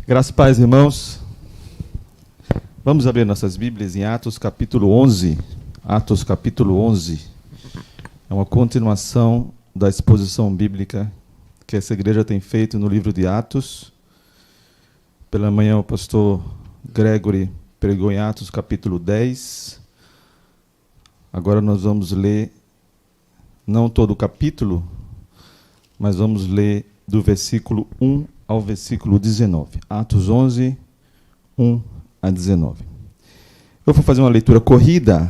Graças e paz, irmãos. Vamos abrir nossas Bíblias em Atos capítulo 11. Atos capítulo 11 é uma continuação da exposição bíblica que essa igreja tem feito no livro de Atos. Pela manhã o pastor Gregory pregou em Atos capítulo 10. Agora nós vamos ler, não todo o capítulo, mas vamos ler do versículo 1 ao versículo 19. Atos 11, 1 a 19. Eu vou fazer uma leitura corrida,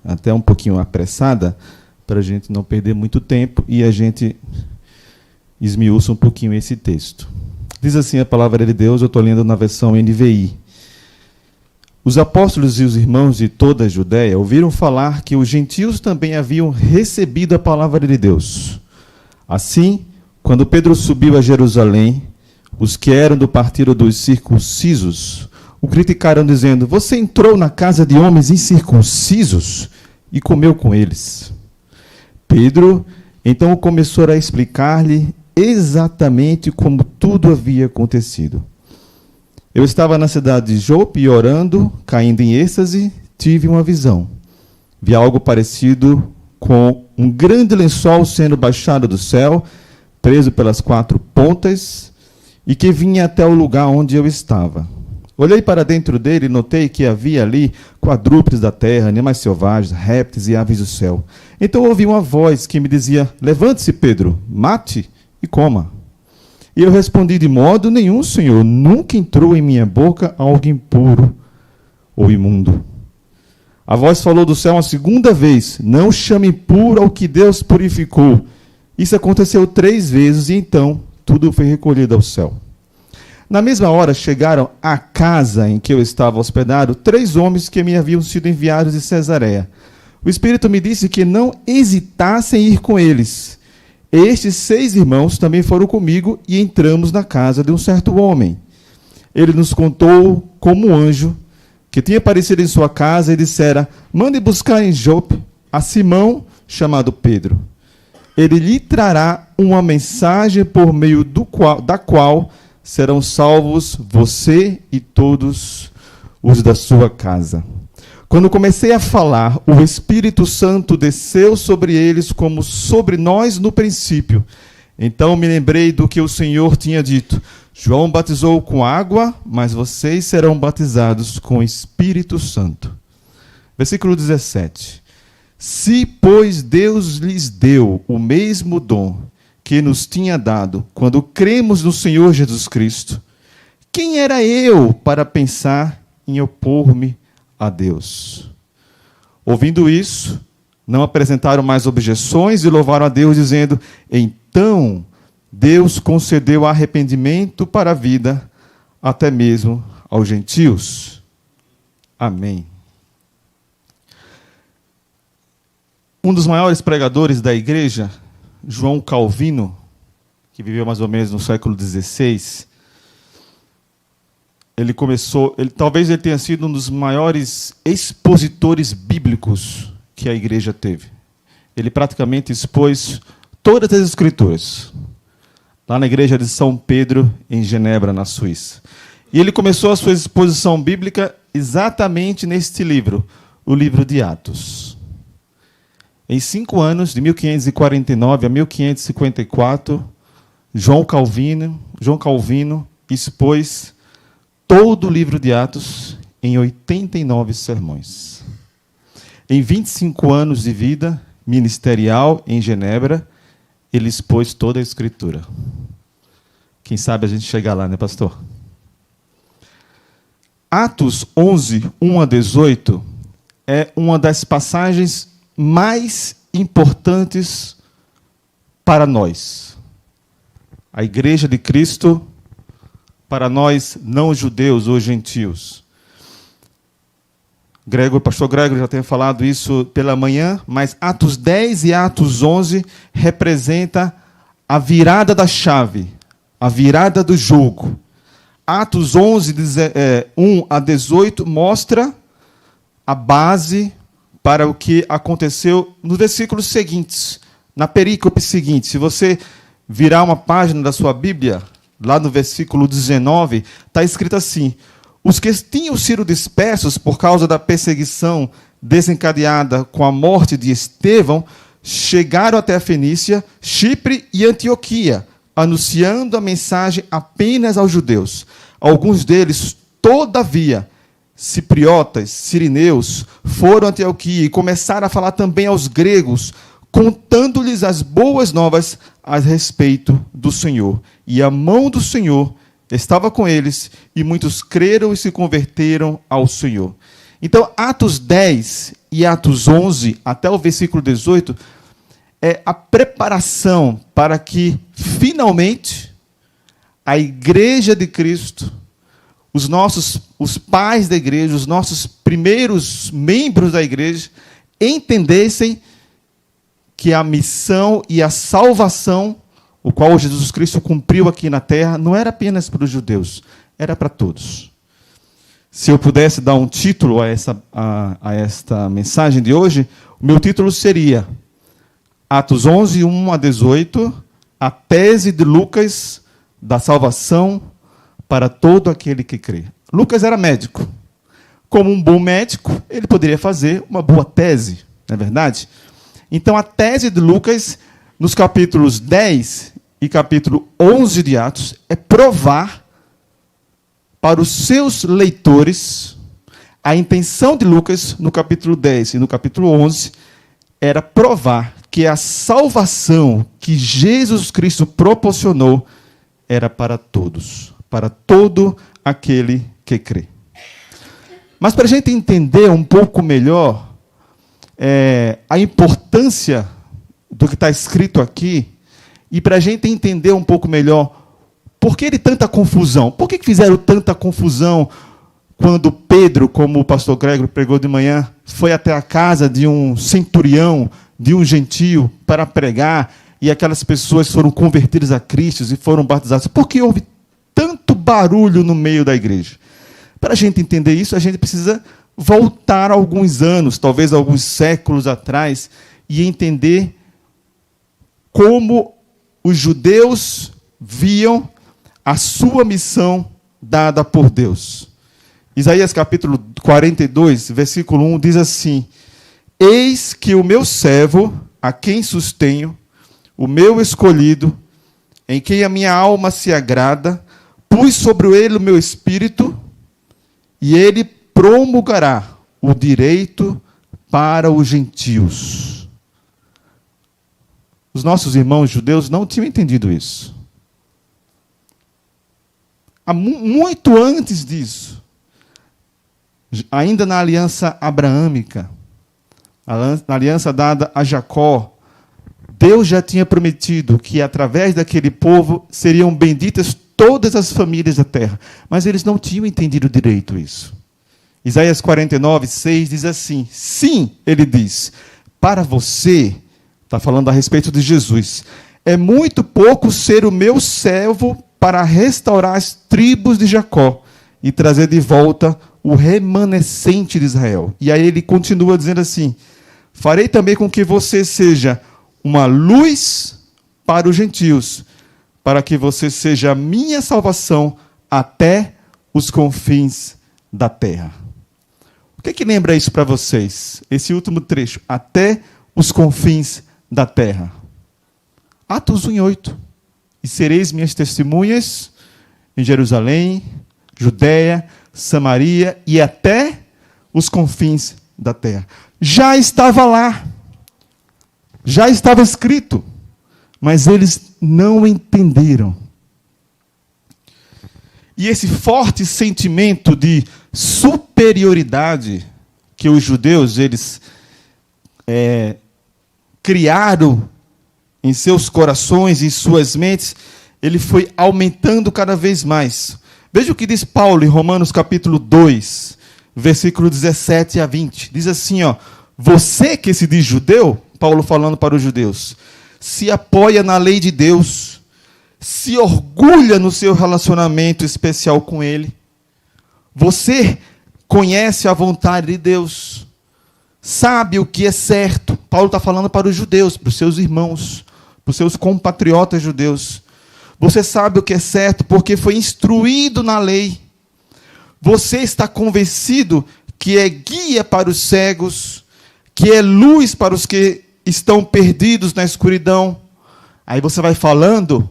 até um pouquinho apressada, para a gente não perder muito tempo e a gente esmiuça um pouquinho esse texto. Diz assim a palavra de Deus, eu estou lendo na versão NVI. Os apóstolos e os irmãos de toda a Judéia ouviram falar que os gentios também haviam recebido a palavra de Deus. Assim, quando Pedro subiu a Jerusalém, os que eram do partido dos circuncisos o criticaram, dizendo: você entrou na casa de homens incircuncisos e comeu com eles. Pedro então começou a explicar-lhe exatamente como tudo havia acontecido. Eu estava na cidade de Jope e orando, caindo em êxtase, tive uma visão. Vi algo parecido com um grande lençol sendo baixado do céu, preso pelas quatro pontas, e que vinha até o lugar onde eu estava. Olhei para dentro dele e notei que havia ali quadrúpedes da terra, animais selvagens, répteis e aves do céu. Então ouvi uma voz que me dizia: levante-se, Pedro, mate e coma. E eu respondi: de modo nenhum, Senhor, nunca entrou em minha boca algo impuro ou imundo. A voz falou do céu uma segunda vez: não chame impuro ao que Deus purificou. Isso aconteceu 3 vezes e então tudo foi recolhido ao céu. Na mesma hora chegaram à casa em que eu estava hospedado 3 homens que me haviam sido enviados de Cesareia. O Espírito me disse que não hesitasse em ir com eles. Estes 6 irmãos também foram comigo e entramos na casa de um certo homem. Ele nos contou como um anjo que tinha aparecido em sua casa e dissera: mande buscar em Jope a Simão, chamado Pedro. Ele lhe trará uma mensagem por meio da qual serão salvos você e todos os da sua casa. Quando comecei a falar, o Espírito Santo desceu sobre eles como sobre nós no princípio. Então me lembrei do que o Senhor tinha dito: João batizou com água, mas vocês serão batizados com o Espírito Santo. Versículo 17. Se, pois, Deus lhes deu o mesmo dom que nos tinha dado quando cremos no Senhor Jesus Cristo, quem era eu para pensar em opor-me a Deus? Ouvindo isso, não apresentaram mais objeções e louvaram a Deus, dizendo: então Deus concedeu arrependimento para a vida, até mesmo aos gentios. Amém. Um dos maiores pregadores da igreja, João Calvino, que viveu mais ou menos no século XVI, talvez ele tenha sido um dos maiores expositores bíblicos que a igreja teve. Ele praticamente expôs todas as escrituras, lá na igreja de São Pedro, em Genebra, na Suíça. E ele começou a sua exposição bíblica exatamente neste livro, o livro de Atos. Em 5 anos, de 1549 a 1554, João Calvino expôs todo o livro de Atos em 89 sermões. Em 25 anos de vida ministerial em Genebra, ele expôs toda a Escritura. Quem sabe a gente chegar lá, né, pastor? Atos 11, 1 a 18, é uma das passagens mais importantes para nós, a Igreja de Cristo, para nós não judeus ou gentios. O pastor Gregory já tem falado isso pela manhã, mas Atos 10 e Atos 11 representa a virada da chave, a virada do jogo. Atos 11, 1 a 18, mostra a base para o que aconteceu nos versículos seguintes, na perícope seguinte. Se você virar uma página da sua Bíblia, lá no versículo 19, está escrito assim: os que tinham sido dispersos por causa da perseguição desencadeada com a morte de Estevão, chegaram até a Fenícia, Chipre e Antioquia, anunciando a mensagem apenas aos judeus. Alguns deles, todavia, cipriotas, sirineus, foram a Antioquia e começaram a falar também aos gregos, contando-lhes as boas novas a respeito do Senhor. E a mão do Senhor estava com eles, e muitos creram e se converteram ao Senhor. Então, Atos 10 e Atos 11, até o versículo 18, é a preparação para que, finalmente, a igreja de Cristo, os pais da igreja, os nossos primeiros membros da igreja, entendessem que a missão e a salvação, o qual Jesus Cristo cumpriu aqui na terra, não era apenas para os judeus, era para todos. Se eu pudesse dar um título a esta mensagem de hoje, o meu título seria Atos 11, 1 a 18, a tese de Lucas da salvação para todo aquele que crê. Lucas era médico. Como um bom médico, ele poderia fazer uma boa tese, não é verdade? Então, a tese de Lucas, nos capítulos 10 e capítulo 11 de Atos, é provar para os seus leitores, a intenção de Lucas, no capítulo 10 e no capítulo 11, era provar que a salvação que Jesus Cristo proporcionou era para todos, para todo aquele que crê. Mas para a gente entender um pouco melhor a importância do que está escrito aqui, e para a gente entender um pouco melhor por que de tanta confusão, por que fizeram tanta confusão quando Pedro, como o pastor Gregor pregou de manhã, foi até a casa de um centurião, de um gentio, para pregar, e aquelas pessoas foram convertidas a Cristo e foram batizadas? Por que houve tanto barulho no meio da igreja? Para a gente entender isso, a gente precisa voltar alguns anos, talvez alguns séculos atrás, e entender como os judeus viam a sua missão dada por Deus. Isaías capítulo 42, versículo 1, diz assim: eis que o meu servo, a quem sustenho, o meu escolhido, em quem a minha alma se agrada, pus sobre ele o meu espírito, e ele promulgará o direito para os gentios. Os nossos irmãos judeus não tinham entendido isso. Muito antes disso, ainda na aliança abraâmica, na aliança dada a Jacó, Deus já tinha prometido que através daquele povo seriam benditas todas as famílias da terra. Mas eles não tinham entendido direito isso. Isaías 49, 6 diz assim: sim, ele diz, para você, está falando a respeito de Jesus, é muito pouco ser o meu servo para restaurar as tribos de Jacó e trazer de volta o remanescente de Israel. E aí ele continua dizendo assim: farei também com que você seja uma luz para os gentios, para que você seja a minha salvação até os confins da terra. O que lembra isso para vocês? Esse último trecho, até os confins da terra. Atos 1:8. E sereis minhas testemunhas em Jerusalém, Judeia, Samaria e até os confins da terra. Já estava lá. Já estava escrito. Mas eles não entenderam. E esse forte sentimento de superioridade que os judeus eles criaram em seus corações e em suas mentes, ele foi aumentando cada vez mais. Veja o que diz Paulo em Romanos capítulo 2, versículo 17 a 20. Diz assim, você que se diz judeu, Paulo falando para os judeus, se apoia na lei de Deus, se orgulha no seu relacionamento especial com Ele. Você conhece a vontade de Deus, sabe o que é certo. Paulo está falando para os judeus, para os seus irmãos, para os seus compatriotas judeus. Você sabe o que é certo porque foi instruído na lei. Você está convencido que é guia para os cegos, que é luz para os que estão perdidos na escuridão. Aí você vai falando,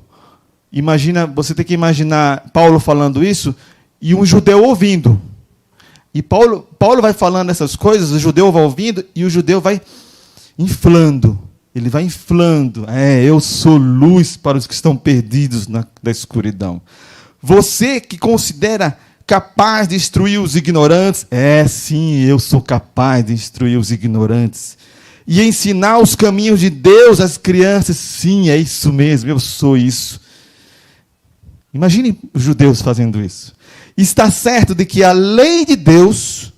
você tem que imaginar Paulo falando isso e um judeu ouvindo. E Paulo vai falando essas coisas, o judeu vai ouvindo e o judeu vai inflando. Ele vai inflando. Eu sou luz para os que estão perdidos na escuridão. Você que considera capaz de instruir os ignorantes, sim, eu sou capaz de instruir os ignorantes. E ensinar os caminhos de Deus às crianças, sim, é isso mesmo, eu sou isso. Imagine os judeus fazendo isso. Está certo de que a lei de Deus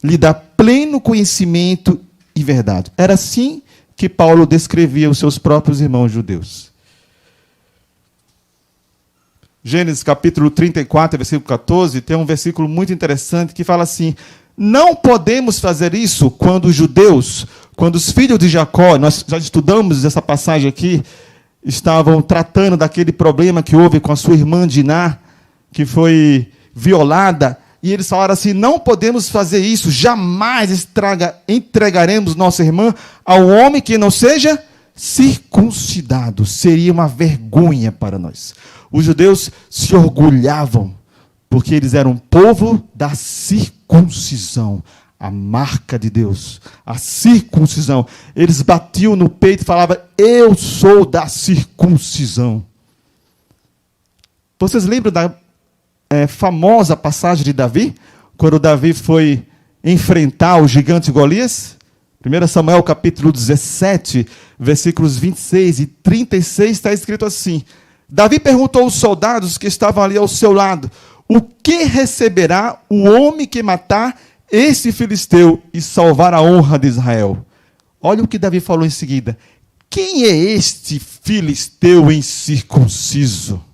lhe dá pleno conhecimento e verdade. Era assim que Paulo descrevia os seus próprios irmãos judeus. Gênesis capítulo 34, versículo 14, tem um versículo muito interessante que fala assim: não podemos fazer isso quando os filhos de Jacó, nós já estudamos essa passagem aqui, estavam tratando daquele problema que houve com a sua irmã Diná, que foi violada, e eles falaram assim: não podemos fazer isso, jamais entregaremos nossa irmã ao homem que não seja circuncidado. Seria uma vergonha para nós. Os judeus se orgulhavam, porque eles eram povo da circuncisão, a marca de Deus, a circuncisão. Eles batiam no peito e falavam: eu sou da circuncisão. Vocês lembram da famosa passagem de Davi, quando Davi foi enfrentar o gigante Golias? 1 Samuel capítulo 17, versículos 26 e 36, está escrito assim: Davi perguntou aos soldados que estavam ali ao seu lado: o que receberá o homem que matar esse filisteu e salvar a honra de Israel? Olha o que Davi falou em seguida: quem é este filisteu incircunciso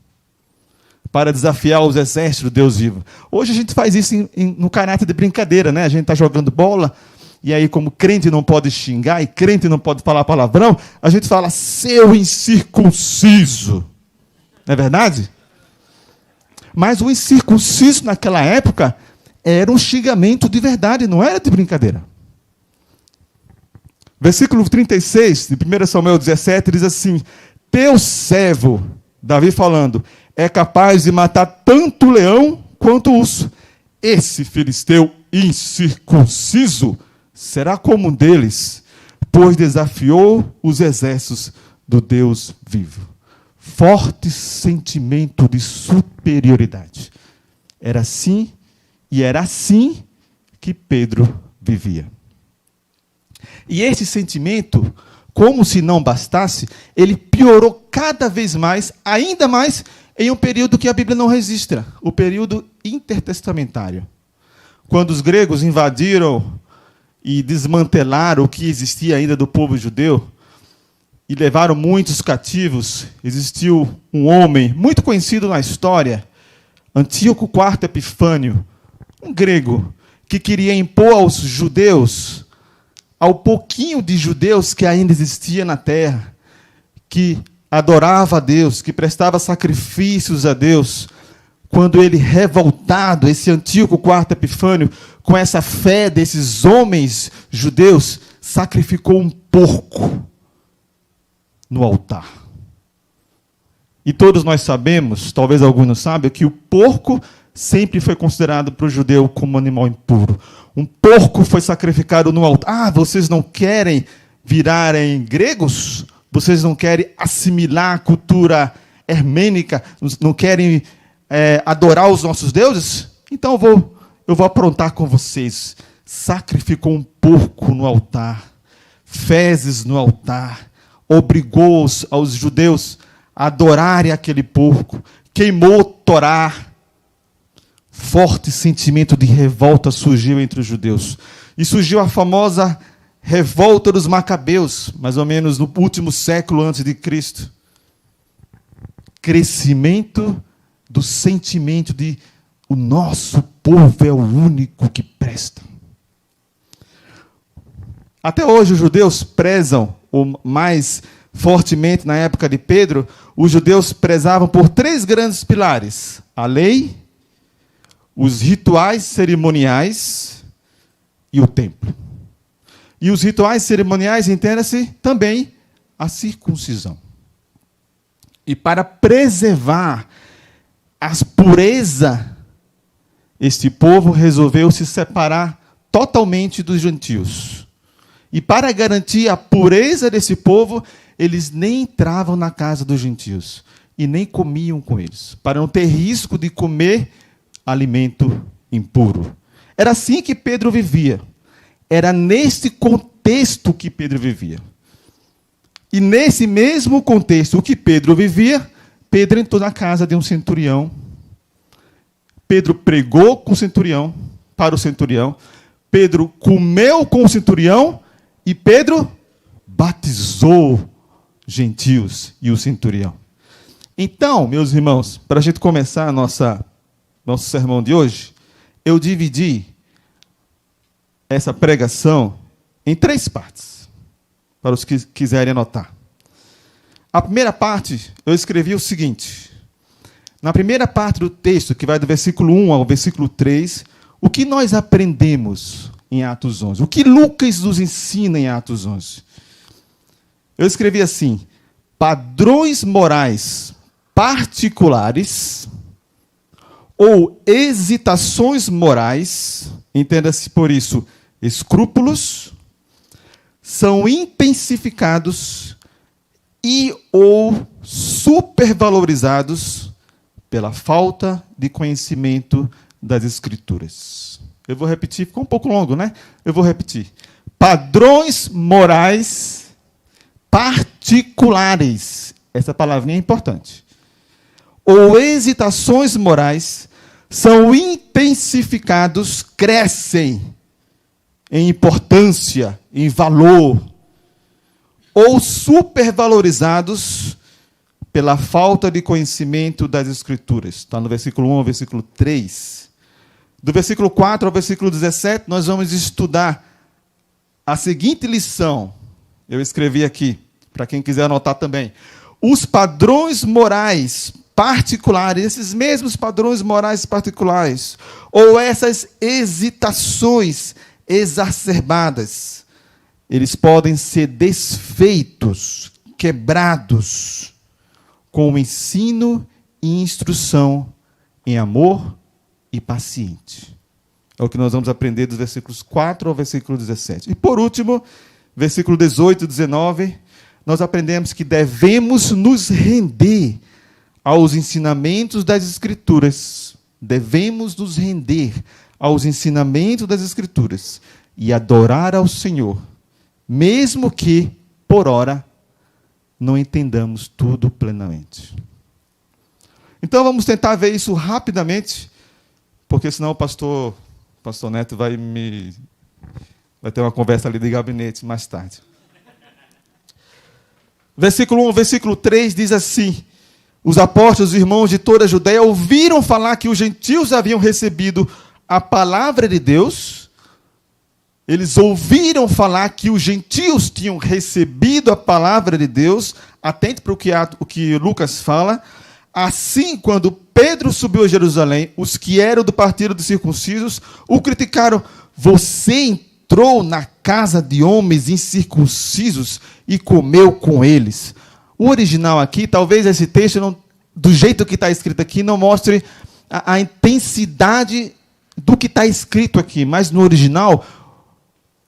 para desafiar os exércitos do Deus vivo? Hoje a gente faz isso no caráter de brincadeira, né? A gente está jogando bola, e aí, como crente não pode xingar e crente não pode falar palavrão, a gente fala: seu incircunciso. Não é verdade? Mas o incircunciso naquela época era um xingamento de verdade, não era de brincadeira. Versículo 36, de 1 Samuel 17, diz assim: teu servo, Davi falando, é capaz de matar tanto o leão quanto o urso. Esse filisteu incircunciso será como um deles, pois desafiou os exércitos do Deus vivo. Forte sentimento de superioridade. Era assim, e era assim que Pedro vivia. E esse sentimento, como se não bastasse, ele piorou cada vez mais, ainda mais, em um período que a Bíblia não registra, o período intertestamentário. Quando os gregos invadiram e desmantelaram o que existia ainda do povo judeu, e levaram muitos cativos, existiu um homem muito conhecido na história, Antíoco IV Epifânio, um grego, que queria impor aos judeus, ao pouquinho de judeus que ainda existia na terra, que adorava a Deus, que prestava sacrifícios a Deus, quando ele, revoltado, esse Antíoco IV Epifânio, com essa fé desses homens judeus, sacrificou um porco no altar. E todos nós sabemos, talvez alguns não saibam, que o porco sempre foi considerado para o judeu como um animal impuro. Um porco foi sacrificado no altar. Vocês não querem virarem gregos? Vocês não querem assimilar a cultura hermênica? Não querem adorar os nossos deuses? Então eu vou aprontar com vocês. Sacrificou um porco no altar, fezes no altar, obrigou aos judeus a adorarem aquele porco, queimou Torá. Forte sentimento de revolta surgiu entre os judeus. E surgiu a famosa revolta dos Macabeus, mais ou menos no último século antes de Cristo. Crescimento do sentimento de o nosso povo é o único que presta. Até hoje os judeus prezam, ou mais fortemente na época de Pedro, os judeus prezavam por 3 grandes pilares: a lei, os rituais cerimoniais e o templo. E os rituais cerimoniais, entenda-se, também a circuncisão. E para preservar a pureza, este povo resolveu se separar totalmente dos gentios. E para garantir a pureza desse povo, eles nem entravam na casa dos gentios e nem comiam com eles, para não ter risco de comer alimento impuro. Era assim que Pedro vivia. Era neste contexto que Pedro vivia. E nesse mesmo contexto que Pedro vivia, Pedro entrou na casa de um centurião. Pedro pregou com o centurião, para o centurião. Pedro comeu com o centurião e Pedro batizou gentios e o centurião. Então, meus irmãos, para a gente começar nosso sermão de hoje, eu dividi essa pregação em 3 partes, para os que quiserem anotar. A primeira parte, eu escrevi o seguinte: na primeira parte do texto, que vai do versículo 1 ao versículo 3, o que nós aprendemos em Atos 11? O que Lucas nos ensina em Atos 11? Eu escrevi assim: padrões morais particulares ou hesitações morais, entenda-se por isso, escrúpulos, são intensificados e ou supervalorizados pela falta de conhecimento das Escrituras. Eu vou repetir, ficou um pouco longo, né? Eu vou repetir. Padrões morais particulares. Essa palavrinha é importante. Ou hesitações morais são intensificados, crescem em importância, em valor, ou supervalorizados pela falta de conhecimento das Escrituras. Está no versículo 1 ao versículo 3. Do versículo 4 ao versículo 17, nós vamos estudar a seguinte lição. Eu escrevi aqui, para quem quiser anotar também. Os padrões morais particulares, esses mesmos padrões morais particulares, ou essas hesitações exacerbadas, eles podem ser desfeitos, quebrados, com o ensino e instrução em amor e paciente. É o que nós vamos aprender dos versículos 4 ao versículo 17. E por último, versículo 18 e 19, nós aprendemos que devemos nos render aos ensinamentos das Escrituras. Devemos nos render aos ensinamentos das Escrituras e adorar ao Senhor, mesmo que, por ora, não entendamos tudo plenamente. Então vamos tentar ver isso rapidamente, porque senão o pastor Neto vai ter uma conversa ali de gabinete mais tarde. Versículo 1 ao versículo 3 diz assim: os apóstolos e irmãos de toda a Judeia ouviram falar que os gentios haviam recebido a palavra de Deus. Eles ouviram falar que os gentios tinham recebido a palavra de Deus. Atente para o que Lucas fala. Assim, quando Pedro subiu a Jerusalém, os que eram do partido dos circuncisos o criticaram. Você entrou na casa de homens incircuncisos e comeu com eles. O original aqui, talvez esse texto, não, do jeito que está escrito aqui, não mostre a intensidade do que está escrito aqui. Mas no original,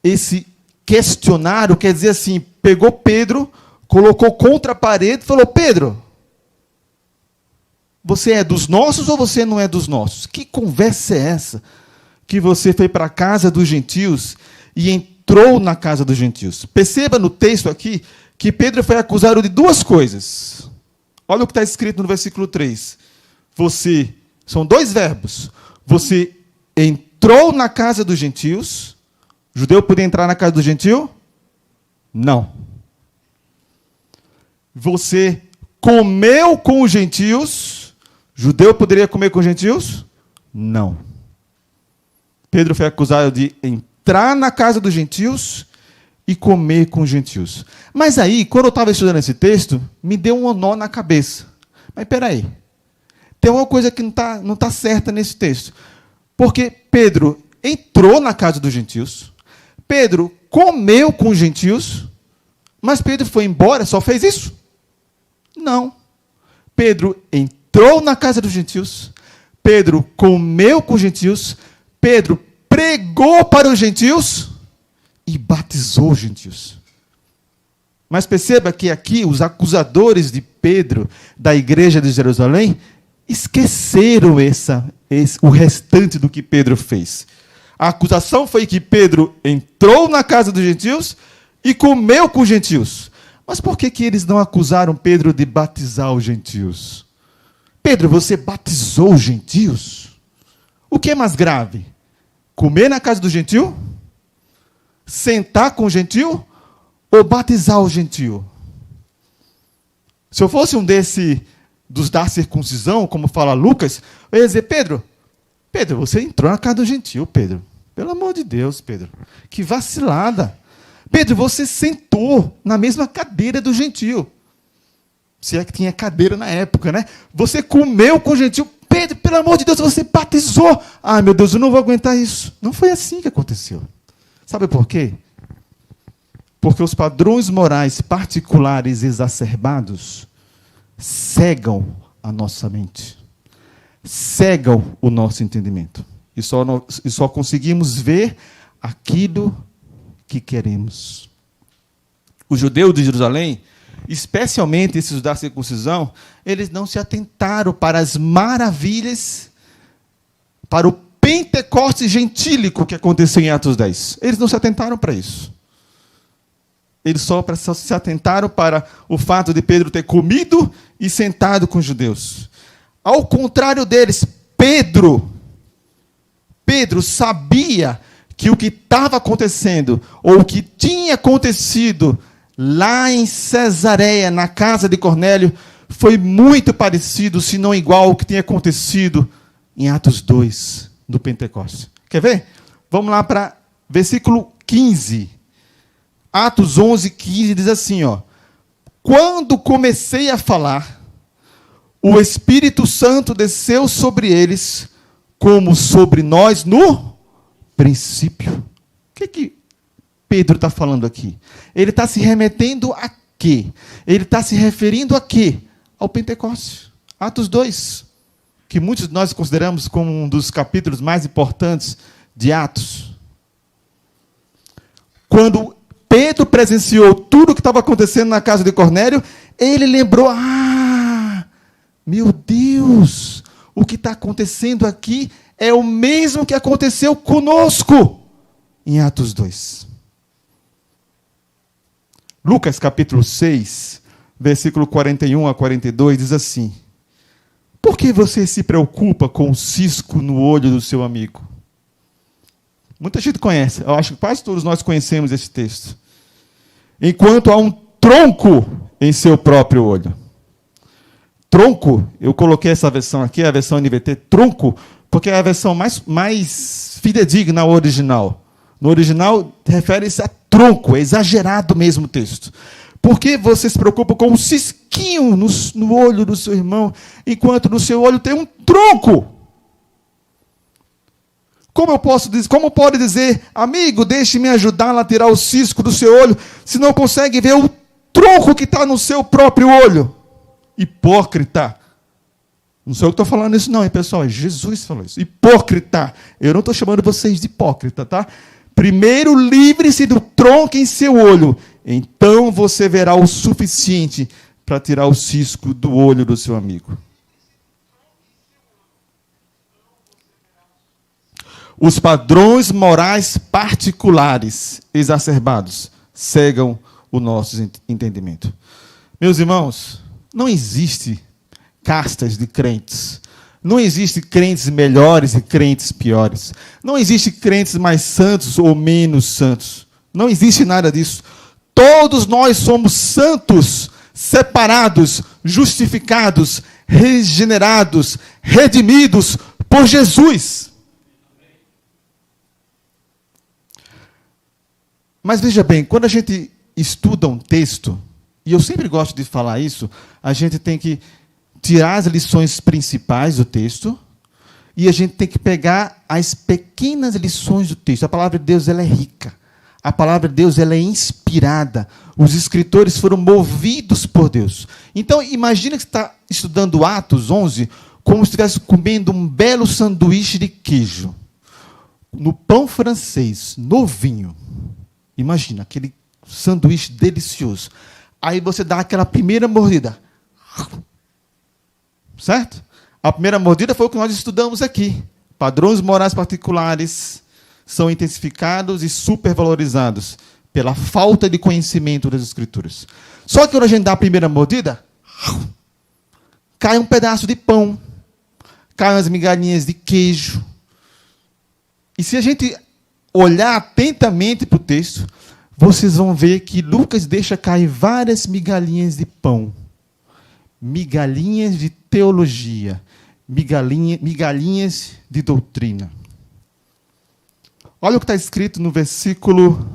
esse questionário quer dizer assim, pegou Pedro, colocou contra a parede e falou: Pedro, você é dos nossos ou você não é dos nossos? Que conversa é essa? Que você foi para a casa dos gentios e entrou na casa dos gentios. Perceba no texto aqui que Pedro foi acusado de 2 coisas. Olha o que está escrito no versículo 3. São 2 verbos. Você entrou na casa dos gentios. O judeu podia entrar na casa do gentio? Não. Você comeu com os gentios. O judeu poderia comer com os gentios? Não. Pedro foi acusado de entrar na casa dos gentios e comer com os gentios. Mas aí, quando eu estava estudando esse texto, me deu um nó na cabeça. Mas peraí, tem uma coisa que não tá certa nesse texto. Porque Pedro entrou na casa dos gentios, Pedro comeu com os gentios, mas Pedro foi embora, só fez isso? Não. Pedro entrou na casa dos gentios, Pedro comeu com os gentios, Pedro pregou para os gentios e batizou os gentios. Mas perceba que aqui os acusadores de Pedro, da igreja de Jerusalém, esqueceram o restante do que Pedro fez. A acusação foi que Pedro entrou na casa dos gentios e comeu com os gentios. Mas por que eles não acusaram Pedro de batizar os gentios? Pedro, você batizou os gentios? O que é mais grave? Comer na casa do gentio? Sentar com o gentio? Ou batizar o gentio? Se eu fosse um dos da circuncisão, como fala Lucas, eu ia dizer, Pedro, você entrou na casa do gentio, Pedro. Pelo amor de Deus, Pedro. Que vacilada. Pedro, você sentou na mesma cadeira do gentio. Se é que tinha cadeira na época, né? Você comeu com o gentio. Pedro, pelo amor de Deus, você batizou. Ai, meu Deus, eu não vou aguentar isso. Não foi assim que aconteceu. Sabe por quê? Porque os padrões morais particulares exacerbados cegam a nossa mente, cegam o nosso entendimento. E só conseguimos ver aquilo que queremos. Os judeus de Jerusalém, especialmente esses da circuncisão, eles não se atentaram para as maravilhas, para o Pentecostes gentílico que aconteceu em Atos 10. Eles não se atentaram para isso. Eles só se atentaram para o fato de Pedro ter comido e sentado com os judeus. Ao contrário deles, Pedro sabia que o que estava acontecendo, ou o que tinha acontecido lá em Cesareia, na casa de Cornélio, foi muito parecido, se não igual ao que tinha acontecido em Atos 2, do Pentecostes. Quer ver? Vamos lá para versículo 15. Atos 11, 15 diz assim, ó: quando comecei a falar, o Espírito Santo desceu sobre eles, como sobre nós no princípio. O que Pedro está falando aqui? Ele está se remetendo a quê? Ele está se referindo a quê? Ao Pentecostes. Atos 2, que muitos de nós consideramos como um dos capítulos mais importantes de Atos. Quando Pedro presenciou tudo o que estava acontecendo na casa de Cornélio, ele lembrou, meu Deus, o que está acontecendo aqui é o mesmo que aconteceu conosco em Atos 2. Lucas capítulo 6, versículo 41 a 42, diz assim: por que você se preocupa com o cisco no olho do seu amigo? Muita gente conhece, eu acho que quase todos nós conhecemos esse texto. Enquanto há um tronco em seu próprio olho. Tronco, eu coloquei essa versão aqui, a versão NVT, tronco, porque é a versão mais fidedigna ao original. No original, refere-se a tronco, é exagerado mesmo o texto. Por que você se preocupa com um cisquinho no olho do seu irmão, enquanto no seu olho tem um tronco? Como pode dizer, amigo, deixe-me ajudá-la a tirar o cisco do seu olho, se não consegue ver o tronco que está no seu próprio olho? Hipócrita. Não sou eu que estou falando isso não, hein, pessoal? É Jesus que falou isso. Hipócrita. Eu não estou chamando vocês de hipócrita, tá? Primeiro, livre-se do tronco em seu olho. Então você verá o suficiente para tirar o cisco do olho do seu amigo. Os padrões morais particulares exacerbados cegam o nosso entendimento. Meus irmãos, não existe castas de crentes. Não existe crentes melhores e crentes piores. Não existe crentes mais santos ou menos santos. Não existe nada disso. Todos nós somos santos, separados, justificados, regenerados, redimidos por Jesus. Mas veja bem, quando a gente estuda um texto, e eu sempre gosto de falar isso, a gente tem que tirar as lições principais do texto e a gente tem que pegar as pequenas lições do texto. A palavra de Deus ela é rica. A palavra de Deus ela é inspirada. Os escritores foram movidos por Deus. Então, imagina que você está estudando Atos 11 como se estivesse comendo um belo sanduíche de queijo. No pão francês, novinho. Imagina, aquele sanduíche delicioso. Aí você dá aquela primeira mordida. Certo? A primeira mordida foi o que nós estudamos aqui. Padrões morais particulares são intensificados e supervalorizados pela falta de conhecimento das Escrituras. Só que quando a gente dá a primeira mordida, cai um pedaço de pão, caem as migalhinhas de queijo. E se a gente olhar atentamente para o texto, vocês vão ver que Lucas deixa cair várias migalhinhas de pão, migalhinhas de teologia, migalhinhas de doutrina. Olha o que está escrito no versículo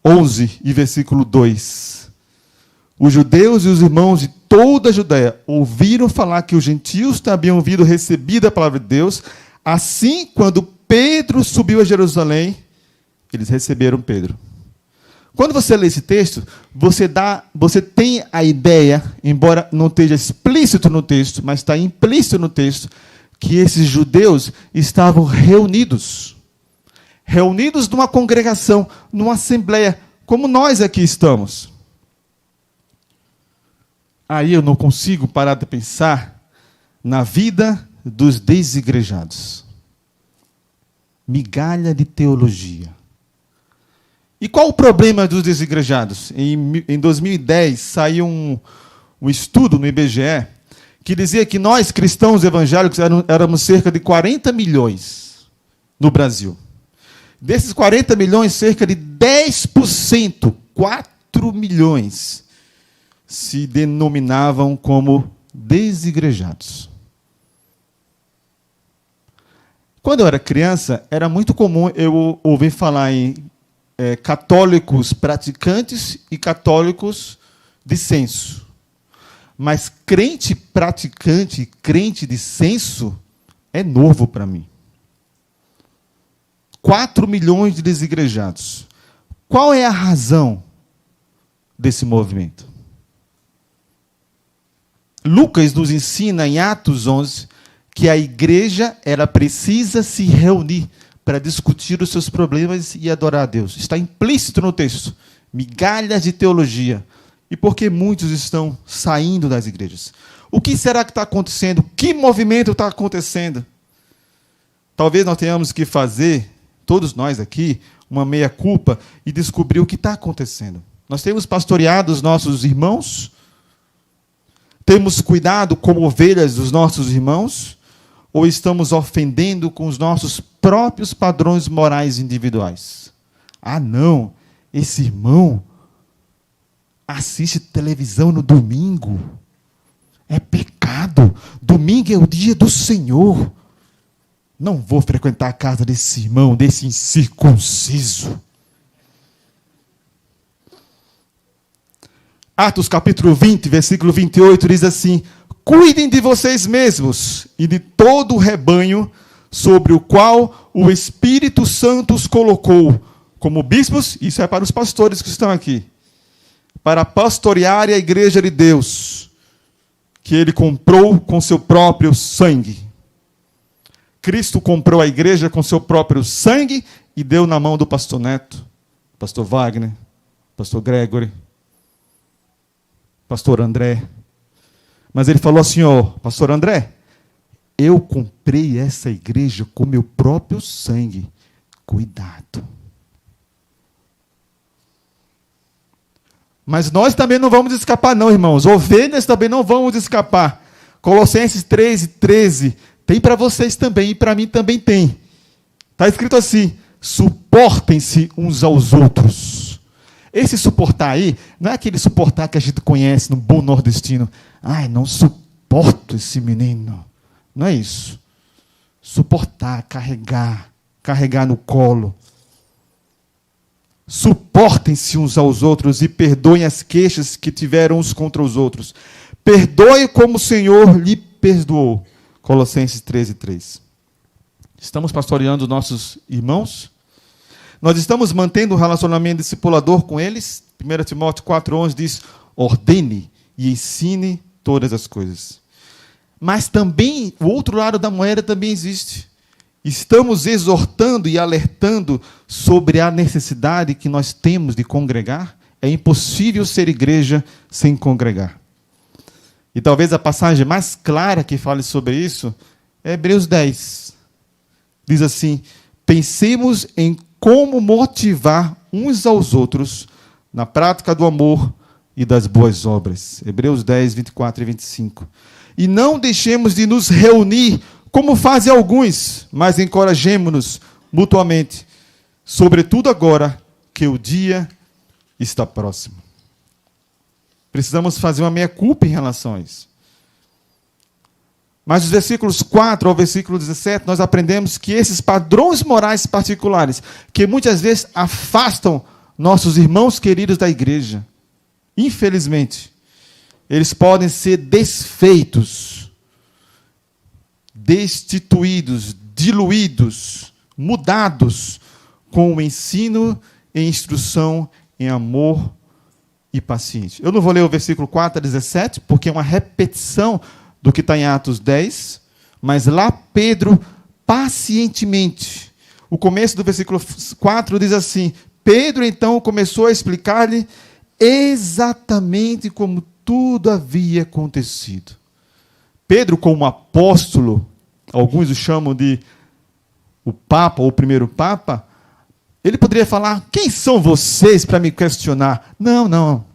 11 e versículo 2. Os judeus e os irmãos de toda a Judéia ouviram falar que os gentios haviam ouvido recebido a palavra de Deus. Assim, quando Pedro subiu a Jerusalém, eles receberam Pedro. Quando você lê esse texto, você tem a ideia, embora não esteja explícito no texto, mas está implícito no texto, que esses judeus estavam reunidos numa congregação, numa assembleia, como nós aqui estamos. Aí eu não consigo parar de pensar na vida dos desigrejados. Migalha de teologia. E qual o problema dos desigrejados? Em 2010, saiu um estudo no IBGE que dizia que nós, cristãos evangélicos, éramos cerca de 40 milhões no Brasil. Desses 40 milhões, cerca de 10%, 4 milhões, se denominavam como desigrejados. Quando eu era criança, era muito comum eu ouvir falar em católicos praticantes e católicos de senso. Mas crente praticante, crente de senso, é novo para mim. 4 milhões de desigrejados. Qual é a razão desse movimento? Lucas nos ensina em Atos 11 que a igreja ela precisa se reunir para discutir os seus problemas e adorar a Deus. Está implícito no texto. Migalhas de teologia. E por que muitos estão saindo das igrejas? O que será que está acontecendo? Que movimento está acontecendo? Talvez nós tenhamos que fazer, todos nós aqui, uma meia-culpa e descobrir o que está acontecendo. Nós temos pastoreado os nossos irmãos? Temos cuidado como ovelhas dos nossos irmãos? Ou estamos ofendendo com os nossos próprios padrões morais individuais? Ah, não, esse irmão assiste televisão no domingo. É pecado. Domingo é o dia do Senhor. Não vou frequentar a casa desse irmão, desse incircunciso. Atos capítulo 20, versículo 28, diz assim: cuidem de vocês mesmos e de todo o rebanho sobre o qual o Espírito Santo os colocou como bispos. Isso é para os pastores que estão aqui. Para pastorear a igreja de Deus, que ele comprou com seu próprio sangue. Cristo comprou a igreja com seu próprio sangue e deu na mão do pastor Neto, pastor Wagner, pastor Gregory, pastor André. Mas ele falou assim, pastor André, eu comprei essa igreja com meu próprio sangue. Cuidado. Mas nós também não vamos escapar não, irmãos. Ovelhas também não vamos escapar. Colossenses 3:13. Tem para vocês também e para mim também tem. Está escrito assim, suportem-se uns aos outros. Esse suportar aí, não é aquele suportar que a gente conhece no bom nordestino. Ai, não suporto esse menino. Não é isso. Suportar, carregar no colo. Suportem-se uns aos outros e perdoem as queixas que tiveram uns contra os outros. Perdoe como o Senhor lhe perdoou. Colossenses 13:3. Estamos pastoreando nossos irmãos? Nós estamos mantendo um relacionamento discipulador com eles? 1 Timóteo 4:11 diz: ordene e ensine todas as coisas. Mas também, o outro lado da moeda também existe. Estamos exortando e alertando sobre a necessidade que nós temos de congregar? É impossível ser igreja sem congregar. E talvez a passagem mais clara que fale sobre isso é Hebreus 10. Diz assim: pensemos em como motivar uns aos outros na prática do amor e das boas obras. Hebreus 10, 24 e 25. E não deixemos de nos reunir, como fazem alguns, mas encorajemo-nos mutuamente, sobretudo agora que o dia está próximo. Precisamos fazer uma meia-culpa em relação a isso. Mas dos versículos 4 ao versículo 17, nós aprendemos que esses padrões morais particulares, que muitas vezes afastam nossos irmãos queridos da igreja, infelizmente, eles podem ser desfeitos, destituídos, diluídos, mudados com o ensino e instrução em amor e paciência. Eu não vou ler o versículo 4 a 17, porque é uma repetição do que está em Atos 10, mas lá Pedro, pacientemente, o começo do versículo 4 diz assim: Pedro então começou a explicar-lhe exatamente como tudo havia acontecido. Pedro, como apóstolo, alguns o chamam de o Papa, ou o primeiro Papa, ele poderia falar: quem são vocês para me questionar? Não.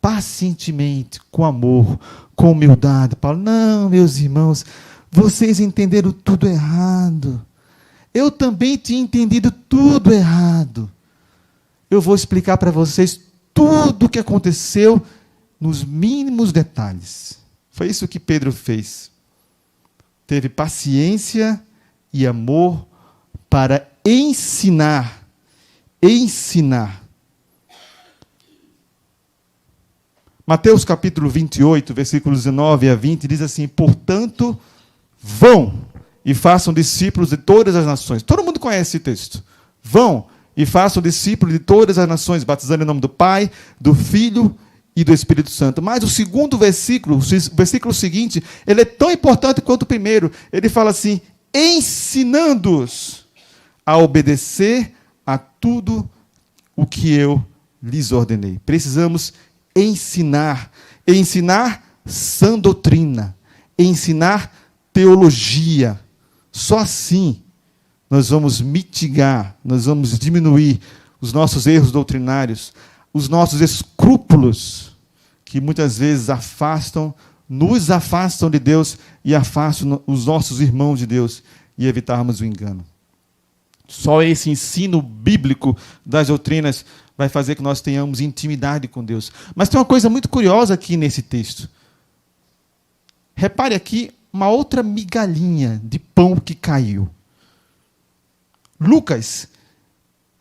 Pacientemente, com amor, com humildade. Paulo: não, meus irmãos, vocês entenderam tudo errado. Eu também tinha entendido tudo errado. Eu vou explicar para vocês tudo o que aconteceu nos mínimos detalhes. Foi isso que Pedro fez. Teve paciência e amor para ensinar. Mateus capítulo 28, versículos 19 a 20, diz assim: portanto, vão e façam discípulos de todas as nações. Todo mundo conhece esse texto. Vão e façam discípulos de todas as nações, batizando em nome do Pai, do Filho e do Espírito Santo. Mas o segundo versículo, o versículo seguinte, ele é tão importante quanto o primeiro. Ele fala assim: ensinando-os a obedecer a tudo o que eu lhes ordenei. Precisamos ensinar sã doutrina, ensinar teologia. Só assim nós vamos mitigar, nós vamos diminuir os nossos erros doutrinários, os nossos escrúpulos, que muitas vezes nos afastam de Deus e afastam os nossos irmãos de Deus, e evitarmos o engano. Só esse ensino bíblico das doutrinas vai fazer que nós tenhamos intimidade com Deus. Mas tem uma coisa muito curiosa aqui nesse texto. Repare aqui uma outra migalhinha de pão que caiu. Lucas,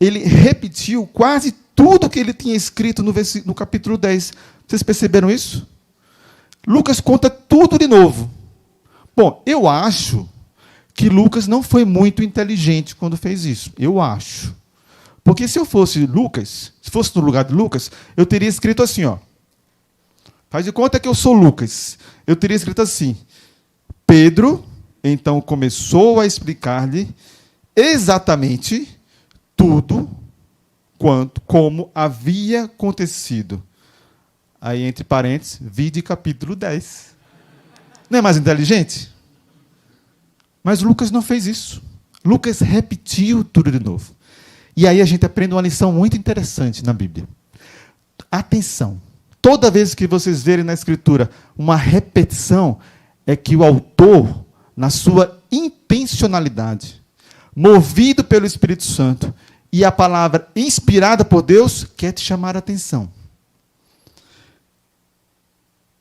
ele repetiu quase tudo que ele tinha escrito no capítulo 10. Vocês perceberam isso? Lucas conta tudo de novo. Bom, eu acho que Lucas não foi muito inteligente quando fez isso. Eu acho. Porque se eu fosse Lucas, se fosse no lugar de Lucas, eu teria escrito assim, ó. Faz de conta que eu sou Lucas. Eu teria escrito assim: Pedro, então, começou a explicar-lhe exatamente tudo como havia acontecido. Aí, entre parênteses, vide capítulo 10. Não é mais inteligente? Mas Lucas não fez isso. Lucas repetiu tudo de novo. E aí a gente aprende uma lição muito interessante na Bíblia. Atenção. Toda vez que vocês verem na Escritura uma repetição, é que o autor, na sua intencionalidade, movido pelo Espírito Santo, e a palavra inspirada por Deus, quer te chamar a atenção.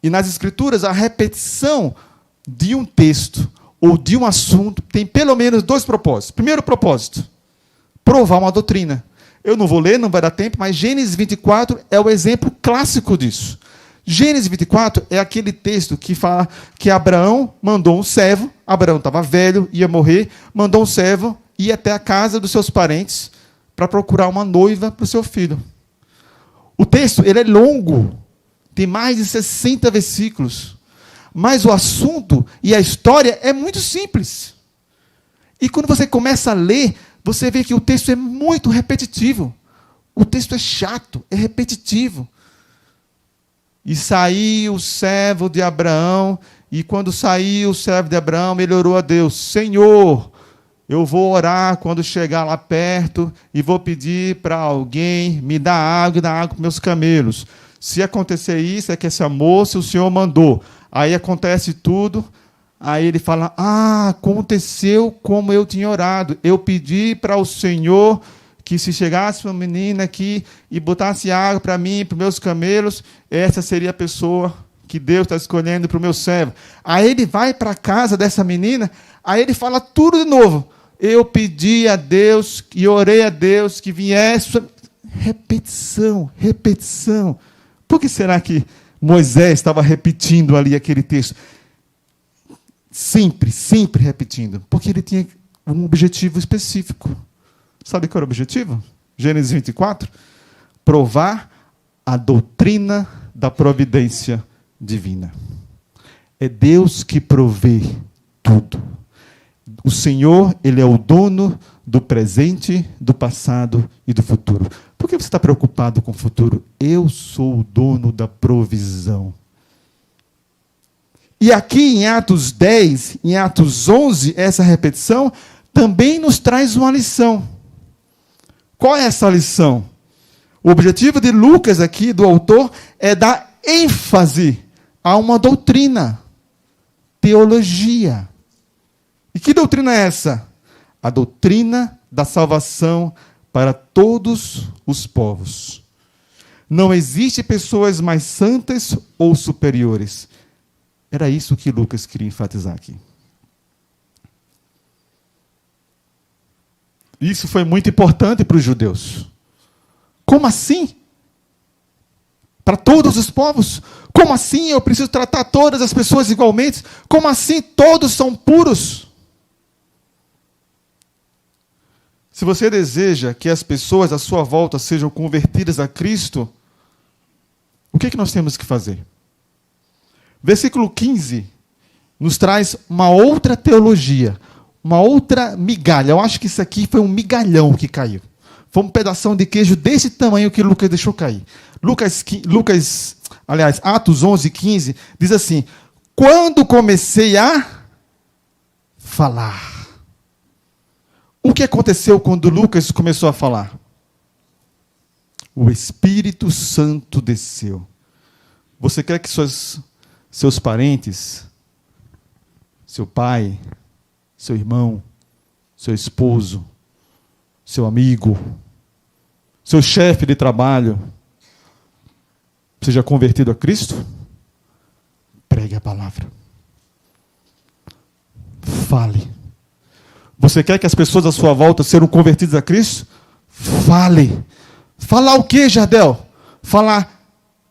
E nas Escrituras, a repetição de um texto ou de um assunto tem pelo menos dois propósitos. Primeiro propósito: provar uma doutrina. Eu não vou ler, não vai dar tempo, mas Gênesis 24 é o exemplo clássico disso. Gênesis 24 é aquele texto que fala que Abraão mandou um servo, Abraão estava velho, ia morrer, mandou um servo ir até a casa dos seus parentes para procurar uma noiva para o seu filho. O texto ele é longo, tem mais de 60 versículos, mas o assunto e a história é muito simples. E quando você começa a ler, você vê que o texto é muito repetitivo. O texto é chato, é repetitivo. E saiu o servo de Abraão, e quando saiu o servo de Abraão, ele orou a Deus: Senhor, eu vou orar quando chegar lá perto, e vou pedir para alguém me dar água e dar água para meus camelos. Se acontecer isso, é que essa moça o Senhor mandou. Aí acontece tudo. Aí ele fala: aconteceu como eu tinha orado. Eu pedi para o Senhor que se chegasse uma menina aqui e botasse água para mim e para os meus camelos, essa seria a pessoa que Deus está escolhendo para o meu servo. Aí ele vai para a casa dessa menina, aí ele fala tudo de novo. Eu pedi a Deus e orei a Deus que viesse. Repetição, repetição. Por que será que Moisés estava repetindo ali aquele texto? Sempre, sempre repetindo. Porque ele tinha um objetivo específico. Sabe qual era o objetivo? Gênesis 24. Provar a doutrina da providência divina. É Deus que provê tudo. O Senhor, Ele é o dono do presente, do passado e do futuro. Por que você está preocupado com o futuro? Eu sou o dono da provisão. E aqui em Atos 10, em Atos 11, essa repetição também nos traz uma lição. Qual é essa lição? O objetivo de Lucas aqui, do autor, é dar ênfase a uma doutrina, teologia. E que doutrina é essa? A doutrina da salvação para todos os povos. Não existe pessoas mais santas ou superiores. Era isso que Lucas queria enfatizar aqui. Isso foi muito importante para os judeus. Como assim? Para todos os povos? Como assim eu preciso tratar todas as pessoas igualmente? Como assim todos são puros? Se você deseja que as pessoas à sua volta sejam convertidas a Cristo, o que nós temos que fazer? Versículo 15 nos traz uma outra teologia, uma outra migalha. Eu acho que isso aqui foi um migalhão que caiu. Foi um pedação de queijo desse tamanho que Lucas deixou cair. Atos 11, 15, diz assim: quando comecei a falar. O que aconteceu quando Lucas começou a falar? O Espírito Santo desceu. Você quer que seus parentes, seu pai, seu irmão, seu esposo, seu amigo, seu chefe de trabalho, seja convertido a Cristo? Pregue a palavra. Fale. Você quer que as pessoas à sua volta sejam convertidas a Cristo? Fale. Falar o quê, Jardel? Falar: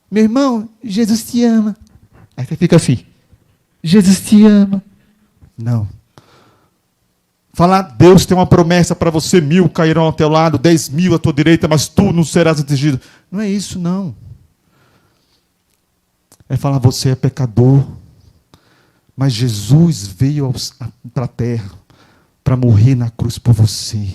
meu irmão, Jesus te ama. Aí você fica assim: Jesus te ama. Não. Falar: Deus tem uma promessa para você, 1000 cairão ao teu lado, 10.000 à tua direita, mas tu não serás atingido. Não é isso, não. É falar: você é pecador, mas Jesus veio para a terra para morrer na cruz por você.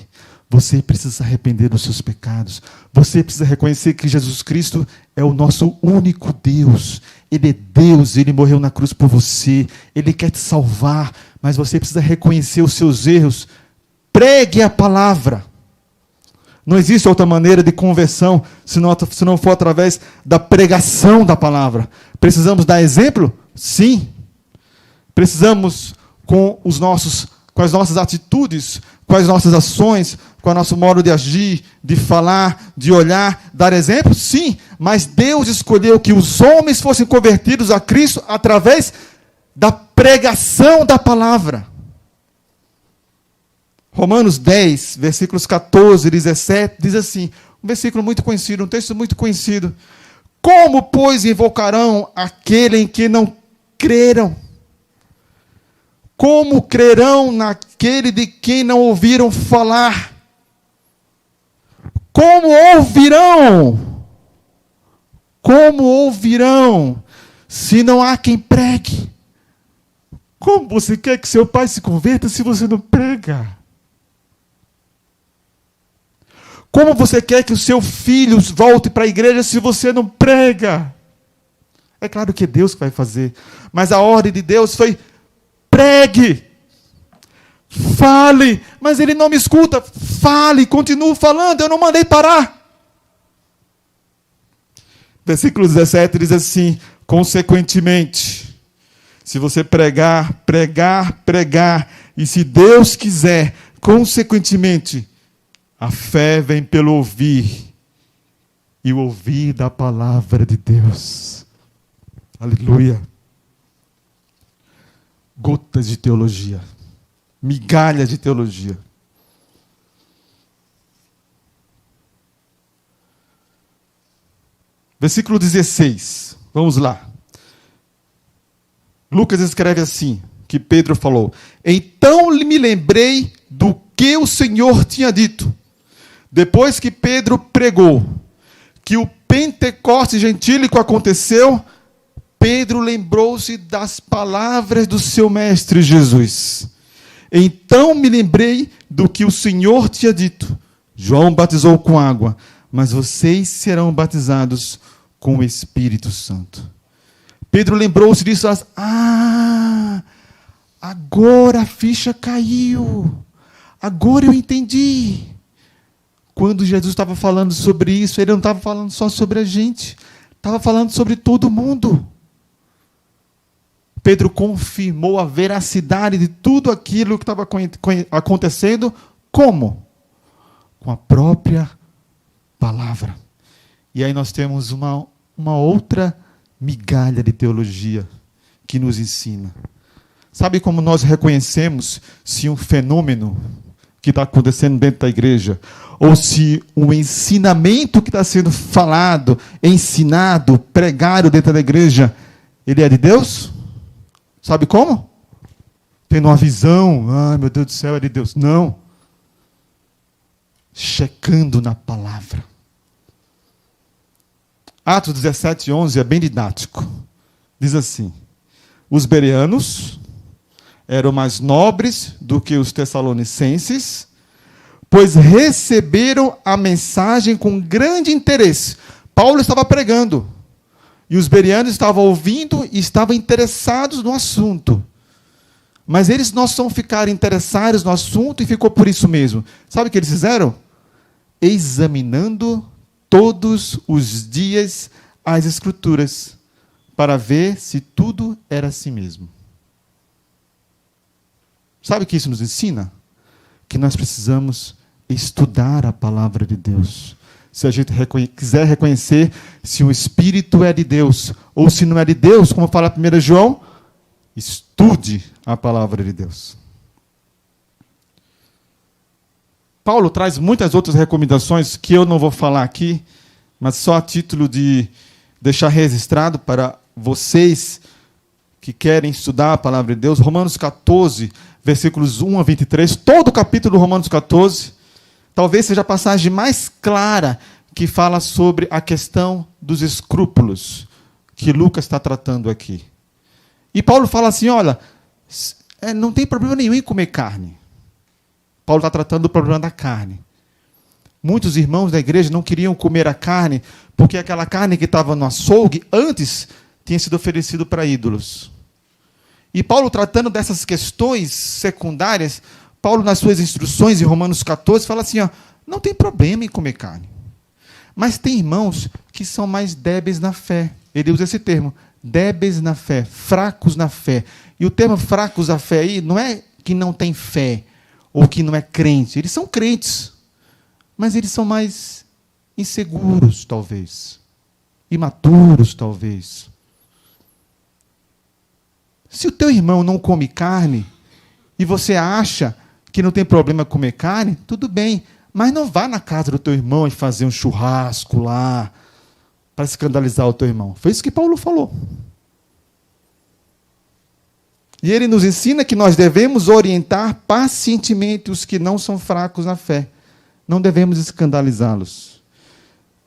Você precisa se arrepender dos seus pecados. Você precisa reconhecer que Jesus Cristo é o nosso único Deus. Ele é Deus, Ele morreu na cruz por você. Ele quer te salvar, mas você precisa reconhecer os seus erros. Pregue a palavra. Não existe outra maneira de conversão se não for através da pregação da palavra. Precisamos dar exemplo? Sim. Precisamos, com as nossas atitudes, com as nossas ações, com o nosso modo de agir, de falar, de olhar, dar exemplo? Sim, mas Deus escolheu que os homens fossem convertidos a Cristo através da pregação da palavra. Romanos 10, versículos 14 e 17, diz assim, um versículo muito conhecido, um texto muito conhecido. Como, pois, invocarão aquele em que não creram? Como crerão naquele de quem não ouviram falar? Como ouvirão? Como ouvirão se não há quem pregue? Como você quer que seu pai se converta se você não prega? Como você quer que o seu filho volte para a igreja se você não prega? É claro que é Deus que vai fazer, mas a ordem de Deus foi: pregue, fale, mas ele não me escuta. Fale, continue falando, eu não mandei parar. Versículo 17 diz assim: consequentemente, se você pregar, e se Deus quiser, consequentemente, a fé vem pelo ouvir, e o ouvir da palavra de Deus. Aleluia. Gotas de teologia, migalhas de teologia. Versículo 16, vamos lá. Lucas escreve assim, que Pedro falou: então me lembrei do que o Senhor tinha dito. Depois que Pedro pregou que o Pentecostes gentílico aconteceu, Pedro lembrou-se das palavras do seu mestre Jesus. Então me lembrei do que o Senhor tinha dito. João batizou com água, mas vocês serão batizados com o Espírito Santo. Pedro lembrou-se disso. Agora a ficha caiu. Agora eu entendi. Quando Jesus estava falando sobre isso, ele não estava falando só sobre a gente, estava falando sobre todo mundo. Pedro confirmou a veracidade de tudo aquilo que estava acontecendo. Como? Com a própria palavra. E aí nós temos uma outra migalha de teologia que nos ensina. Sabe como nós reconhecemos se um fenômeno que está acontecendo dentro da igreja, ou se um ensinamento que está sendo falado, ensinado, pregado dentro da igreja, ele é de Deus? Sabe como? Tendo uma visão, meu Deus do céu, é de Deus. Não. Checando na palavra. Atos 17, 11 é bem didático. Diz assim: os bereanos eram mais nobres do que os tessalonicenses, pois receberam a mensagem com grande interesse. Paulo estava pregando, e os bereanos estavam ouvindo e estavam interessados no assunto. Mas eles não só ficaram interessados no assunto e ficou por isso mesmo. Sabe o que eles fizeram? Examinando todos os dias as Escrituras, para ver se tudo era assim mesmo. Sabe o que isso nos ensina? Que nós precisamos estudar a palavra de Deus. Se a gente quiser reconhecer se o Espírito é de Deus, ou se não é de Deus, como fala 1 João, estude a palavra de Deus. Paulo traz muitas outras recomendações que eu não vou falar aqui, mas só a título de deixar registrado para vocês que querem estudar a palavra de Deus. Romanos 14, versículos 1 a 23, todo o capítulo do Romanos 14, talvez seja a passagem mais clara que fala sobre a questão dos escrúpulos que Lucas está tratando aqui. E Paulo fala assim, olha, não tem problema nenhum em comer carne. Paulo está tratando do problema da carne. Muitos irmãos da igreja não queriam comer a carne, porque aquela carne que estava no açougue, antes, tinha sido oferecido para ídolos. E Paulo, tratando dessas questões secundárias, Paulo, nas suas instruções, em Romanos 14, fala assim, não tem problema em comer carne. Mas tem irmãos que são mais débeis na fé. Ele usa esse termo, débeis na fé, fracos na fé. E o termo fracos na fé aí não é que não tem fé, ou que não é crente. Eles são crentes, mas eles são mais inseguros, talvez. Imaturos, talvez. Se o teu irmão não come carne, e você acha que não tem problema comer carne, tudo bem. Mas não vá na casa do teu irmão e fazer um churrasco lá para escandalizar o teu irmão. Foi isso que Paulo falou. E ele nos ensina que nós devemos orientar pacientemente os que não são fracos na fé. Não devemos escandalizá-los.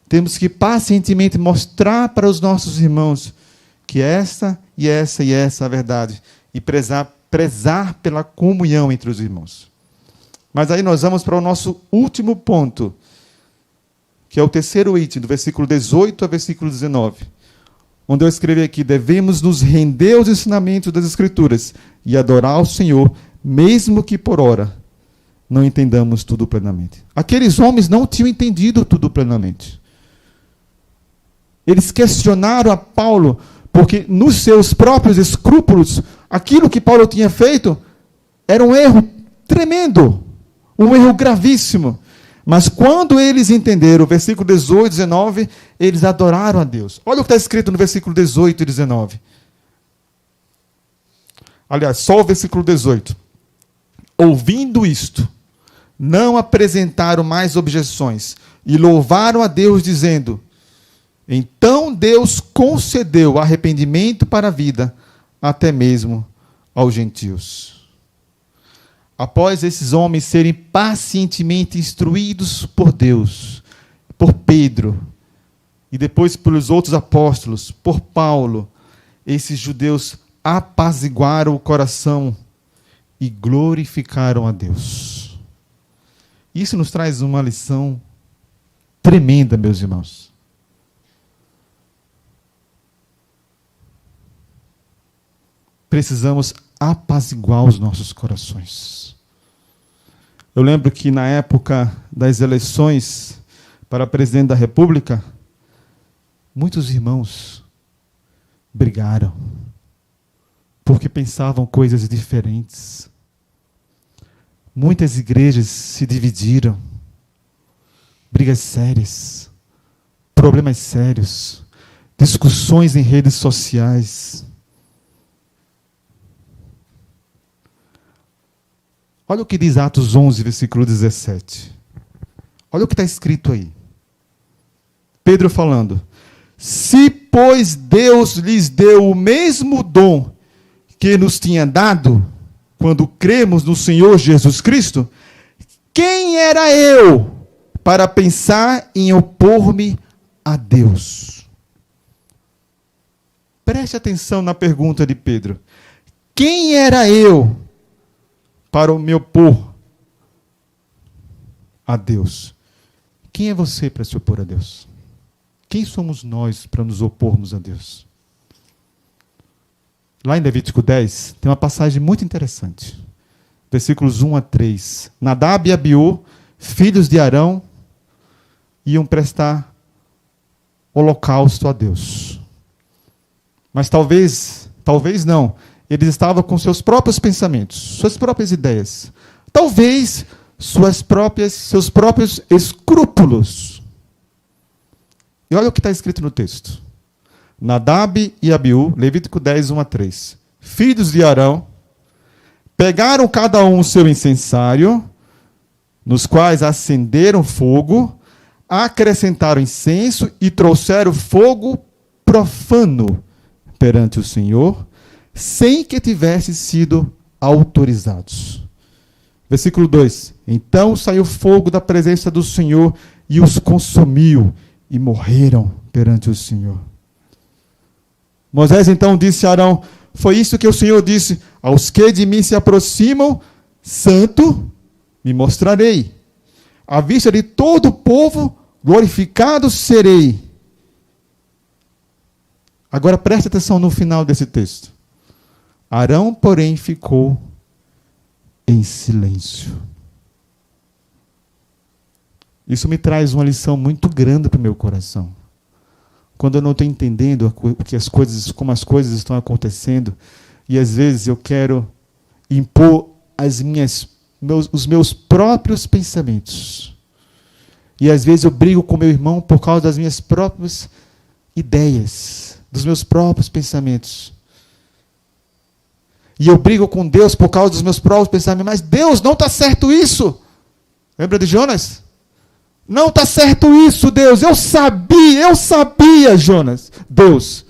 Temos que pacientemente mostrar para os nossos irmãos que essa e essa e essa é a verdade. E prezar pela comunhão entre os irmãos. Mas aí nós vamos para o nosso último ponto, que é o terceiro item, do versículo 18 ao versículo 19. Onde eu escrevi aqui: devemos nos render aos ensinamentos das Escrituras e adorar o Senhor, mesmo que por ora não entendamos tudo plenamente. Aqueles homens não tinham entendido tudo plenamente. Eles questionaram a Paulo, porque nos seus próprios escrúpulos, aquilo que Paulo tinha feito era um erro tremendo, um erro gravíssimo. Mas quando eles entenderam, o versículo 18 e 19, eles adoraram a Deus. Olha o que está escrito no versículo 18 e 19. Aliás, só o versículo 18. Ouvindo isto, não apresentaram mais objeções e louvaram a Deus, dizendo: então Deus concedeu arrependimento para a vida, até mesmo aos gentios. Após esses homens serem pacientemente instruídos por Deus, por Pedro, e depois pelos outros apóstolos, por Paulo, esses judeus apaziguaram o coração e glorificaram a Deus. Isso nos traz uma lição tremenda, meus irmãos. Precisamos apaziguar os nossos corações. Eu lembro que na época das eleições para presidente da República, muitos irmãos brigaram, porque pensavam coisas diferentes. Muitas igrejas se dividiram, brigas sérias, problemas sérios, discussões em redes sociais. Olha o que diz Atos 11, versículo 17. Olha o que está escrito aí. Pedro falando: se, pois, Deus lhes deu o mesmo dom que nos tinha dado, quando cremos no Senhor Jesus Cristo, quem era eu para pensar em opor-me a Deus? Preste atenção na pergunta de Pedro. Quem era eu para me opor a Deus? Quem é você para se opor a Deus? Quem somos nós para nos opormos a Deus? Lá em Levítico 10, tem uma passagem muito interessante. Versículos 1 a 3. Nadab e Abiú, filhos de Arão, iam prestar holocausto a Deus. Mas talvez não. Eles estavam com seus próprios pensamentos, suas próprias ideias. Talvez seus próprios escrúpulos. E olha o que está escrito no texto. Nadab e Abiú, Levítico 10, 1 a 3. Filhos de Arão, pegaram cada um o seu incensário, nos quais acenderam fogo, acrescentaram incenso e trouxeram fogo profano perante o Senhor, sem que tivessem sido autorizados. Versículo 2. Então saiu fogo da presença do Senhor e os consumiu, e morreram perante o Senhor. Moisés então disse a Arão: foi isso que o Senhor disse: aos que de mim se aproximam, santo me mostrarei. À vista de todo o povo, glorificado serei. Agora preste atenção no final desse texto. Arão, porém, ficou em silêncio. Isso me traz uma lição muito grande para o meu coração. Quando eu não estou entendendo como as coisas estão acontecendo, e às vezes eu quero impor os meus próprios pensamentos. E às vezes eu brigo com meu irmão por causa das minhas próprias ideias, dos meus próprios pensamentos. E eu brigo com Deus por causa dos meus próprios pensamentos. Mas Deus, não está certo isso. Lembra de Jonas? Não está certo isso, Deus. Eu sabia, Jonas. Deus,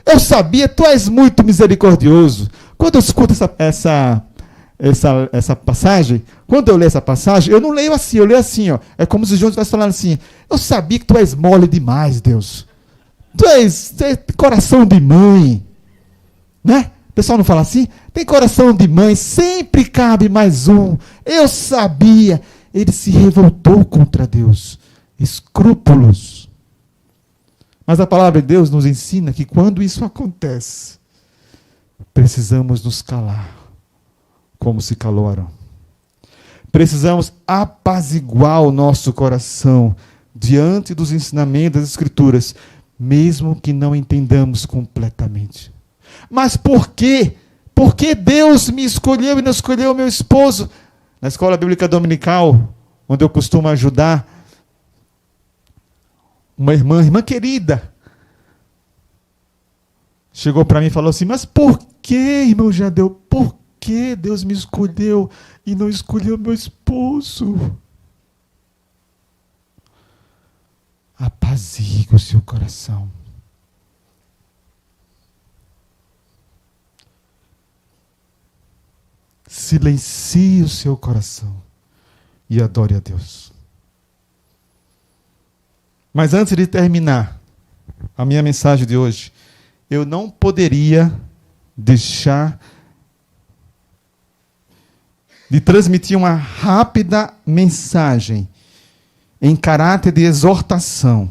eu sabia, tu és muito misericordioso. Quando eu escuto essa passagem, quando eu leio essa passagem, eu não leio assim, eu leio assim, ó. É como se Jonas estivesse falando assim: eu sabia que tu és mole demais, Deus. Tu és coração de mãe. Né? O pessoal não fala assim? Tem coração de mãe, sempre cabe mais um. Eu sabia. Ele se revoltou contra Deus. Escrúpulos. Mas a palavra de Deus nos ensina que quando isso acontece, precisamos nos calar, como se calou Arão. Precisamos apaziguar o nosso coração diante dos ensinamentos das Escrituras, mesmo que não entendamos completamente. Mas por quê? Por que Deus me escolheu e não escolheu o meu esposo? Na escola bíblica dominical, onde eu costumo ajudar, uma irmã querida, chegou para mim e falou assim: mas por que, irmão Jadeu, por que Deus me escolheu e não escolheu meu esposo? Apazigue o seu coração. Silencie o seu coração e adore a Deus. Mas antes de terminar a minha mensagem de hoje, eu não poderia deixar de transmitir uma rápida mensagem em caráter de exortação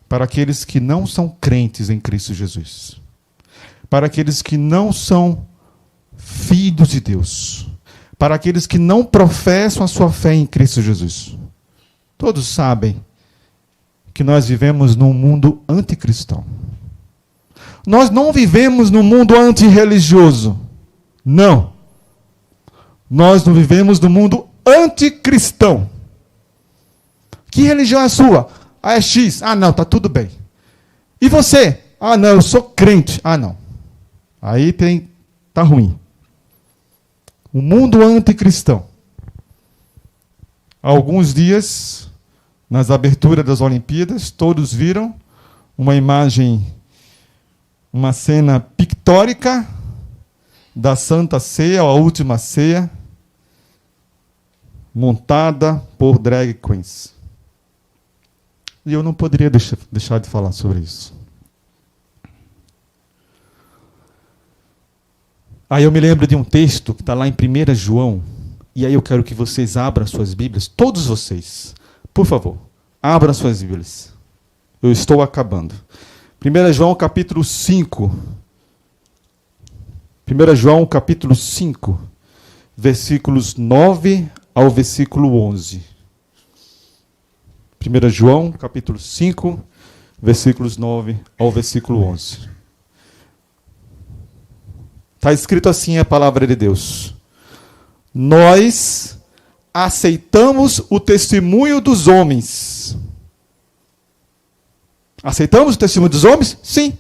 para aqueles que não são crentes em Cristo Jesus, para aqueles que não são filhos de Deus, para aqueles que não professam a sua fé em Cristo Jesus. Todos sabem que nós vivemos num mundo anticristão. Nós não vivemos num mundo antirreligioso. Não. Nós não vivemos num mundo anticristão. Que religião é a sua? Ah, é X. Ah, não, tá tudo bem. E você? Ah, não, eu sou crente. Ah, não. Aí tá ruim. O mundo anticristão. Há alguns dias, nas aberturas das Olimpíadas, todos viram uma imagem, uma cena pictórica da Santa Ceia, ou a Última Ceia, montada por drag queens. E eu não poderia deixar de falar sobre isso. Aí eu me lembro de um texto que está lá em 1 João, e aí eu quero que vocês abram suas Bíblias, todos vocês, por favor, abram suas Bíblias. Eu estou acabando. 1 João capítulo 5. 1 João capítulo 5, versículos 9 ao versículo 11. 1 João capítulo 5, versículos 9 ao versículo 11. Está escrito assim a palavra de Deus: nós aceitamos o testemunho dos homens. Aceitamos o testemunho dos homens? Sim.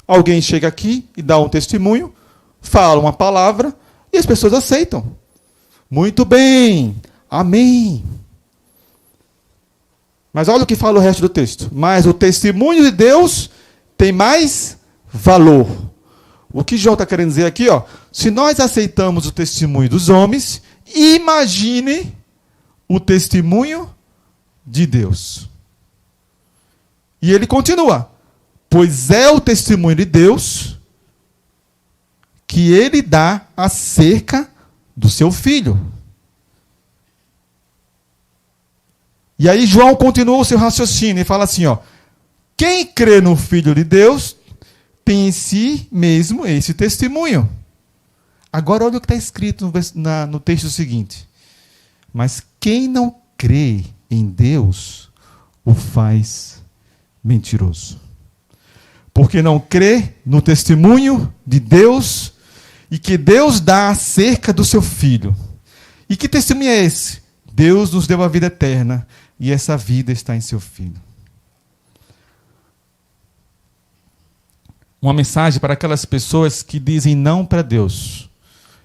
Alguém chega aqui e dá um testemunho, fala uma palavra e as pessoas aceitam. Muito bem. Amém. Mas olha o que fala o resto do texto. Mas o testemunho de Deus tem mais valor. O que João está querendo dizer aqui, ó, se nós aceitamos o testemunho dos homens, imagine o testemunho de Deus. E ele continua: pois é o testemunho de Deus que ele dá acerca do seu Filho. E aí João continua o seu raciocínio e fala assim, ó: quem crê no Filho de Deus tem em si mesmo esse testemunho. Agora olha o que está escrito no texto seguinte: mas quem não crê em Deus o faz mentiroso, porque não crê no testemunho de Deus e que Deus dá acerca do seu Filho. E que testemunho é esse? Deus nos deu a vida eterna e essa vida está em seu Filho. Uma mensagem para aquelas pessoas que dizem não para Deus.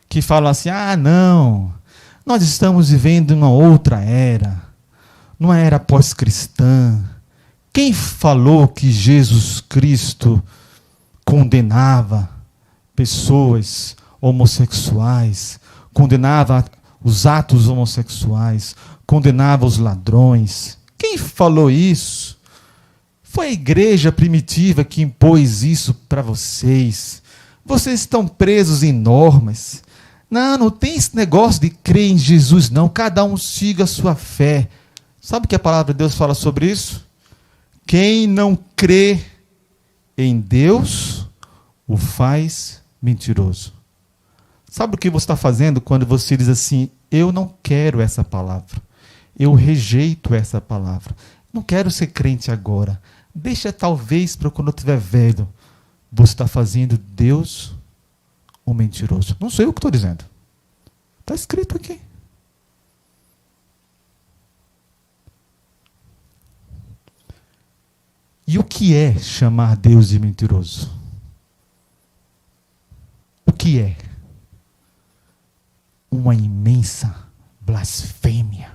Que falam assim, não, nós estamos vivendo uma outra era. Numa era pós-cristã. Quem falou que Jesus Cristo condenava pessoas homossexuais, condenava os atos homossexuais, condenava os ladrões? Quem falou isso? Foi a igreja primitiva que impôs isso para vocês. Vocês estão presos em normas. Não tem esse negócio de crer em Jesus, não. Cada um siga a sua fé. Sabe o que a palavra de Deus fala sobre isso? Quem não crê em Deus, o faz mentiroso. Sabe o que você está fazendo quando você diz assim, eu não quero essa palavra, eu rejeito essa palavra, não quero ser crente agora, deixa talvez para quando eu estiver velho. Você está fazendo Deus um mentiroso. Não sou eu que estou dizendo. Está escrito aqui. E o que é chamar Deus de mentiroso? O que é? Uma imensa blasfêmia.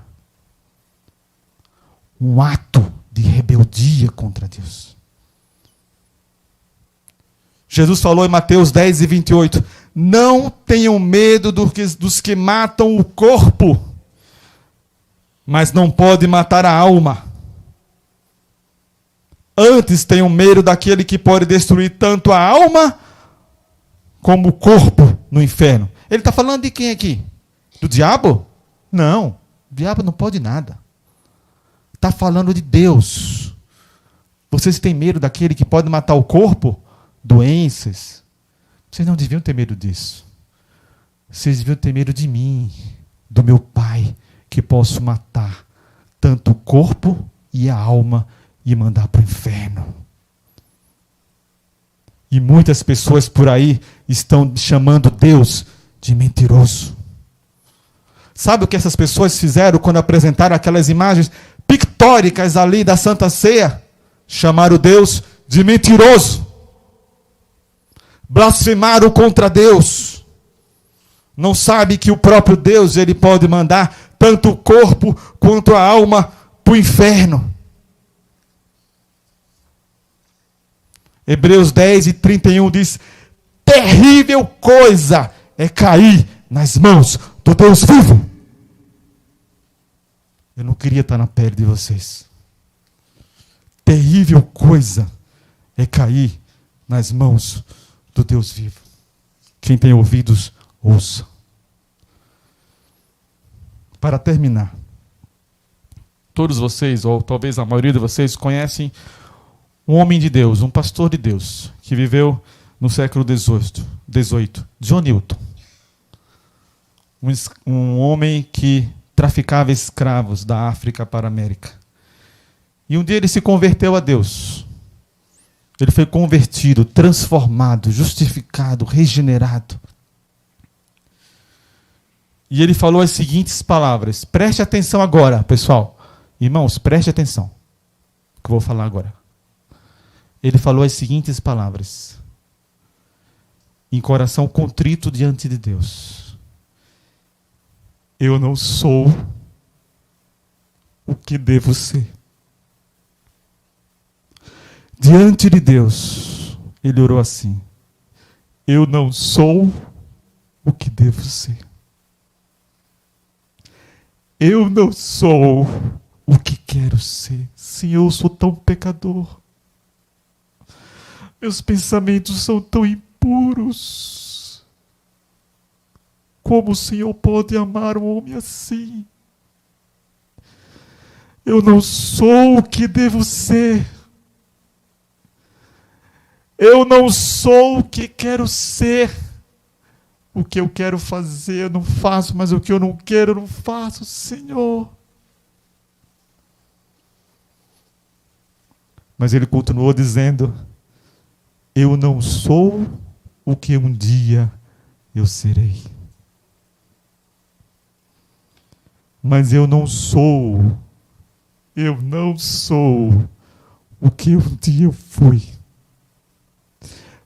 Um ato de rebeldia contra Deus. Jesus falou em Mateus 10:28, não tenham medo dos que matam o corpo, mas não podem matar a alma. Antes tenham medo daquele que pode destruir tanto a alma como o corpo no inferno. Ele está falando de quem aqui? Do diabo? Não, o diabo não pode nada. Está falando de Deus. Vocês têm medo daquele que pode matar o corpo? Doenças. Vocês não deviam ter medo disso. Vocês deviam ter medo de mim, do meu Pai, que posso matar tanto o corpo e a alma e mandar para o inferno. E muitas pessoas por aí estão chamando Deus de mentiroso. Sabe o que essas pessoas fizeram quando apresentaram aquelas imagens pictóricas ali da Santa Ceia? Chamaram Deus de mentiroso. Blasfemaram contra Deus. Não sabe que o próprio Deus, ele pode mandar tanto o corpo quanto a alma para o inferno. Hebreus 10:31 diz, terrível coisa é cair nas mãos do Deus vivo. Eu não queria estar na pele de vocês. Terrível coisa é cair nas mãos do Deus vivo. Quem tem ouvidos, ouça. Para terminar, todos vocês, ou talvez a maioria de vocês, conhecem um homem de Deus, um pastor de Deus, que viveu no século XVIII, John Newton. Um homem que traficava escravos da África para a América. E um dia ele se converteu a Deus. Ele foi convertido, transformado, justificado, regenerado. E ele falou as seguintes palavras. Preste atenção agora, pessoal. Irmãos, preste atenção. Que eu vou falar agora. Ele falou as seguintes palavras. Em coração contrito diante de Deus. Eu não sou o que devo ser. Diante de Deus, ele orou assim. Eu não sou o que devo ser. Eu não sou o que quero ser. Sim, eu sou tão pecador. Meus pensamentos são tão impuros. Como o Senhor pode amar um homem assim? Eu não sou o que devo ser. Eu não sou o que quero ser. O que eu quero fazer eu não faço, mas o que eu não quero eu não faço, Senhor. Mas ele continuou dizendo, eu não sou o que um dia eu serei. Mas eu não sou o que um dia eu fui.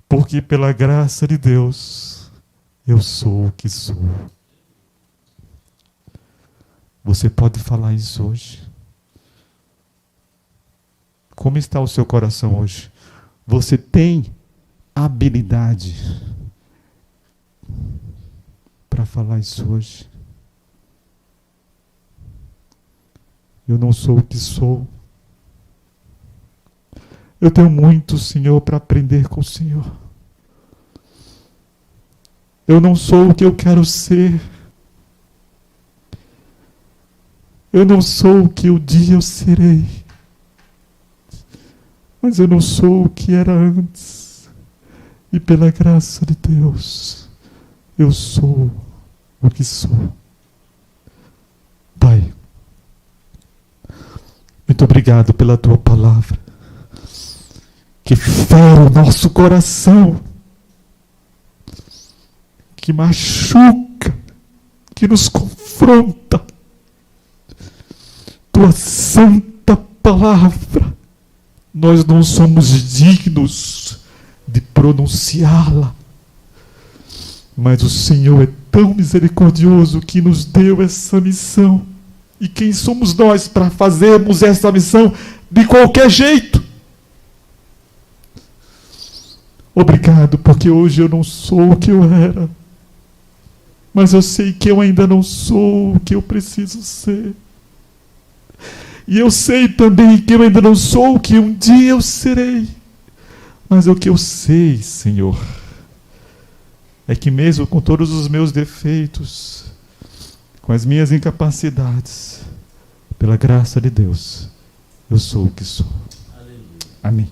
Porque pela graça de Deus, eu sou o que sou. Você pode falar isso hoje? Como está o seu coração hoje? Você tem habilidade para falar isso hoje? Eu não sou o que sou. Eu tenho muito, Senhor, para aprender com o Senhor. Eu não sou o que eu quero ser. Eu não sou o que um dia eu serei. Mas eu não sou o que era antes. E pela graça de Deus, eu sou o que sou. Pai, muito obrigado pela tua palavra, que fere o nosso coração, que machuca, que nos confronta. Tua santa palavra, nós não somos dignos de pronunciá-la, mas o Senhor é tão misericordioso que nos deu essa missão. E quem somos nós para fazermos essa missão de qualquer jeito? Obrigado, porque hoje eu não sou o que eu era, mas eu sei que eu ainda não sou o que eu preciso ser. E eu sei também que eu ainda não sou o que um dia eu serei. Mas o que eu sei, Senhor, é que mesmo com todos os meus defeitos, com as minhas incapacidades, pela graça de Deus, eu sou o que sou. Amém.